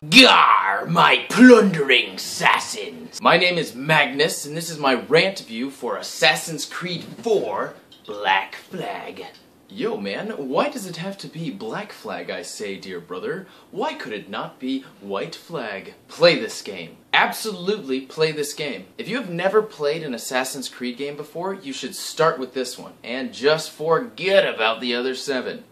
Gar, my plundering sasans! My name is Magnus, and this is my rant view for Assassin's Creed 4 Black Flag. Yo man, why does it have to be Black Flag, I say, dear brother? Why could it not be White Flag? Play this game. Absolutely play this game. If you have never played an Assassin's Creed game before, you should start with this one, and just forget about the other 7.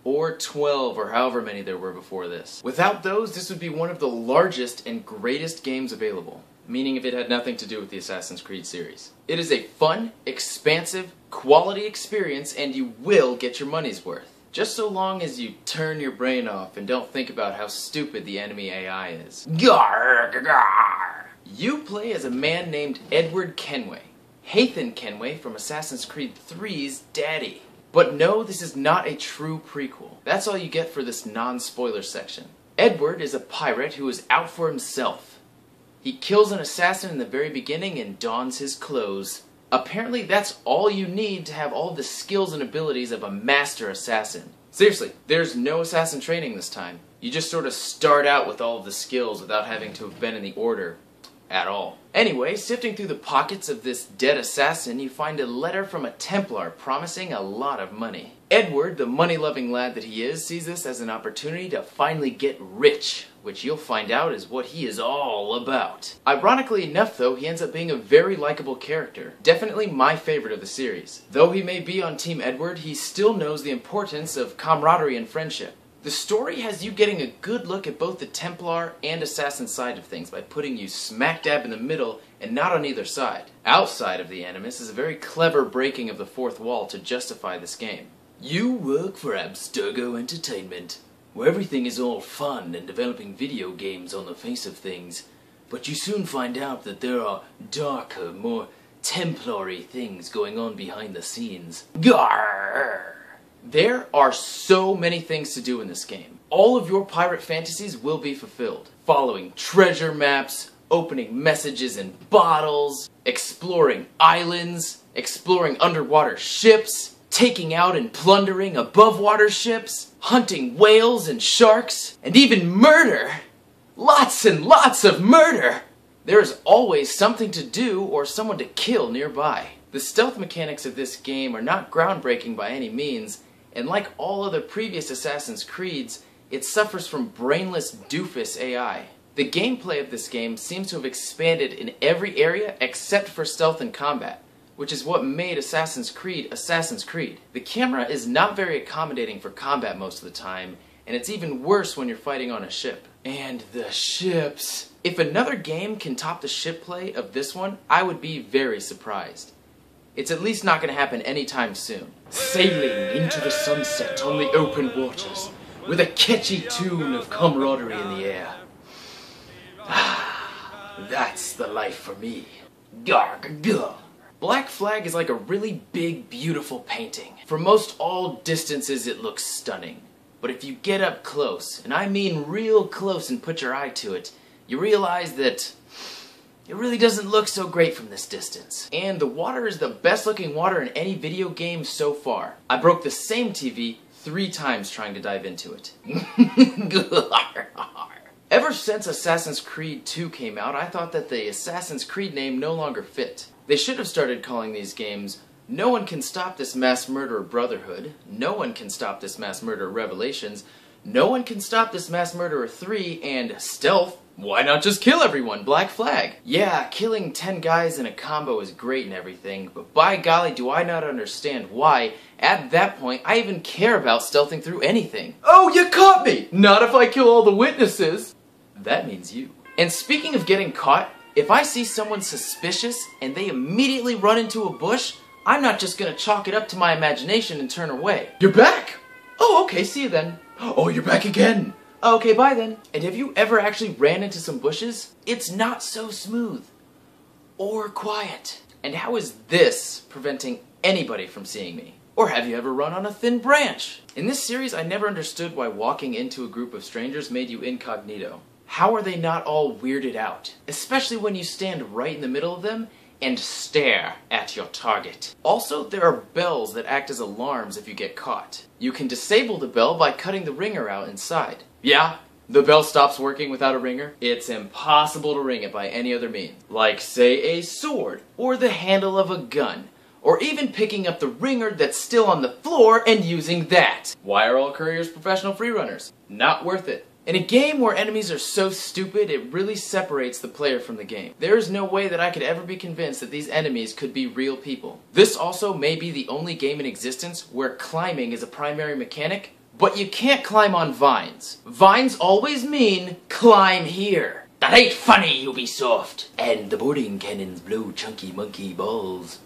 Or 12, or however many there were before this. Without those, this would be one of the largest and greatest games available, meaning if it had nothing to do with the Assassin's Creed series. It is a fun, expansive, quality experience, and you will get your money's worth. Just so long as you turn your brain off and don't think about how stupid the enemy AI is. Gar. You play as a man named Edward Kenway, Hathan Kenway from Assassin's Creed 3's daddy. But no, this is not a true prequel. That's all you get for this non-spoiler section. Edward is a pirate who is out for himself. He kills an assassin in the very beginning and dons his clothes. Apparently that's all you need to have all the skills and abilities of a master assassin. Seriously, there's no assassin training this time. You just sort of start out with all of the skills without having to have been in the order at all. Anyway, sifting through the pockets of this dead assassin, you find a letter from a Templar promising a lot of money. Edward, the money-loving lad that he is, sees this as an opportunity to finally get rich, which you'll find out is what he is all about. Ironically enough though, he ends up being a very likable character. Definitely my favorite of the series. Though he may be on Team Edward, he still knows the importance of camaraderie and friendship. The story has you getting a good look at both the Templar and Assassin side of things by putting you smack dab in the middle and not on either side. Outside of the Animus is a very clever breaking of the fourth wall to justify this game. You work for Abstergo Entertainment, where everything is all fun and developing video games on the face of things, but you soon find out that there are darker, more Templar-y things going on behind the scenes. Garrrr! There are so many things to do in this game. All of your pirate fantasies will be fulfilled. Following treasure maps, opening messages in bottles, exploring islands, exploring underwater ships, taking out and plundering above water ships, hunting whales and sharks, and even murder! Lots and lots of murder! There is always something to do or someone to kill nearby. The stealth mechanics of this game are not groundbreaking by any means, and like all other previous Assassin's Creeds, it suffers from brainless doofus AI. The gameplay of this game seems to have expanded in every area except for stealth and combat, which is what made Assassin's Creed Assassin's Creed. The camera is not very accommodating for combat most of the time, and it's even worse when you're fighting on a ship. And the ships! If another game can top the ship play of this one, I would be very surprised. It's at least not going to happen anytime soon. Sailing into the sunset on the open waters, with a catchy tune of camaraderie in the air. That's the life for me. Garg. Black Flag is like a really big, beautiful painting. For most all distances it looks stunning. But if you get up close, and I mean real close and put your eye to it, you realize that it really doesn't look so great from this distance. And the water is the best looking water in any video game so far. I broke the same TV 3 times trying to dive into it. Ever since Assassin's Creed 2 came out, I thought that the Assassin's Creed name no longer fit. They should have started calling these games No One Can Stop This Mass Murderer Brotherhood, No One Can Stop This Mass Murderer Revelations, No One Can Stop This Mass Murderer 3, and Stealth. Why not just kill everyone? Black Flag. Yeah, killing 10 guys in a combo is great and everything, but by golly do I not understand why, at that point, I even care about stealthing through anything. Oh, you caught me! Not if I kill all the witnesses! That means you. And speaking of getting caught, if I see someone suspicious and they immediately run into a bush, I'm not just gonna chalk it up to my imagination and turn away. You're back! Oh, okay, see you then. Oh, you're back again! Okay, bye then. And have you ever actually ran into some bushes? It's not so smooth. Or quiet. And how is this preventing anybody from seeing me? Or have you ever run on a thin branch? In this series, I never understood why walking into a group of strangers made you incognito. How are they not all weirded out? Especially when you stand right in the middle of them and stare at your target. Also, there are bells that act as alarms if you get caught. You can disable the bell by cutting the ringer out inside. Yeah, The bell stops working without a ringer. It's impossible to ring it by any other means. Like, say, a sword, or the handle of a gun, or even picking up the ringer that's still on the floor and using that. Why are all couriers professional freerunners? Not worth it. In a game where enemies are so stupid, it really separates the player from the game. There is no way that I could ever be convinced that these enemies could be real people. This also may be the only game in existence where climbing is a primary mechanic, but you can't climb on vines. Vines always mean, climb here. That ain't funny, Ubisoft. And the boarding cannons blow chunky monkey balls.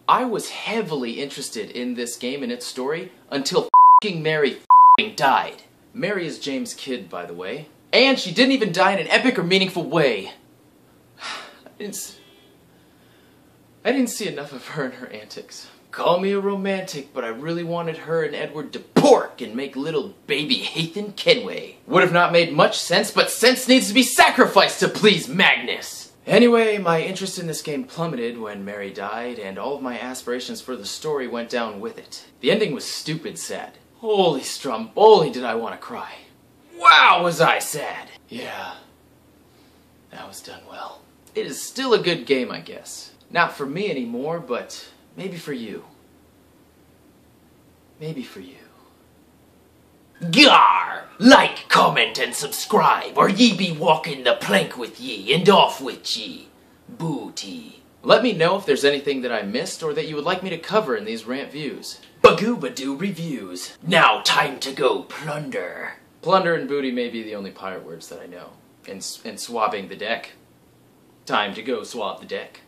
I was heavily interested in this game and its story until f***ing Mary f***ing died. Mary is James' kid, by the way. And she didn't even die in an epic or meaningful way. I didn't see enough of her and her antics. Call me a romantic, but I really wanted her and Edward to pork and make little baby Hathan Kenway. Would have not made much sense, but sense needs to be sacrificed to please Magnus. Anyway, my interest in this game plummeted when Mary died, and all of my aspirations for the story went down with it. The ending was stupid sad. Holy Stromboli, did I want to cry. Wow, was I sad. Yeah, that was done well. It is still a good game, I guess. Not for me anymore, but maybe for you. Maybe for you. Gar! Like, comment, and subscribe, or ye be walking the plank with ye, and off with ye. Booty. Let me know if there's anything that I missed, or that you would like me to cover in these rant views. Bagoo-badoo reviews. Now time to go plunder. Plunder and booty may be the only pirate words that I know. And swabbing the deck. Time to go swab the deck.